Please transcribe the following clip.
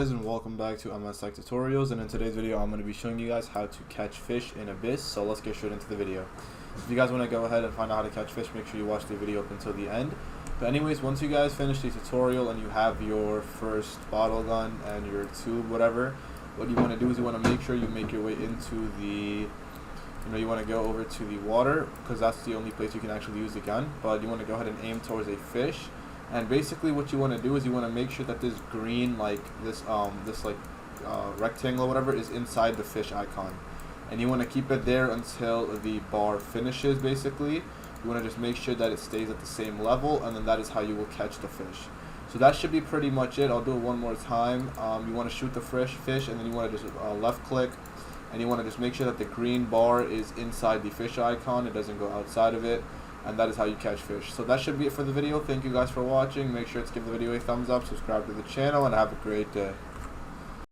Guys, and welcome back to MS Tech Tutorials, and in today's video I'm going to be showing you guys how to catch fish in Abyss. So let's get straight into the video. If you guys want to go ahead and find out how to catch fish, make sure you watch the video up until the end. But anyways, once you guys finish the tutorial and you have your first bottle gun and your tube, whatever, what you want to do is you want to make sure you make your way into the, you want to go over to the water, because that's the only place you can actually use the gun. But you want to go ahead and aim towards a fish. And basically what you want to do is you want to make sure that this green, this rectangle or whatever, is inside the fish icon. And you want to keep it there until the bar finishes, basically. You want to just make sure that it stays at the same level, and then that is how you will catch the fish. So that should be pretty much it. I'll do it one more time. You want to shoot the fish, and then you want to just left click. And you want to just make sure that the green bar is inside the fish icon. It doesn't go outside of it. And that is how you catch fish. So that should be it for the video. Thank you guys for watching. Make sure to give the video a thumbs up, subscribe to the channel, and have a great day.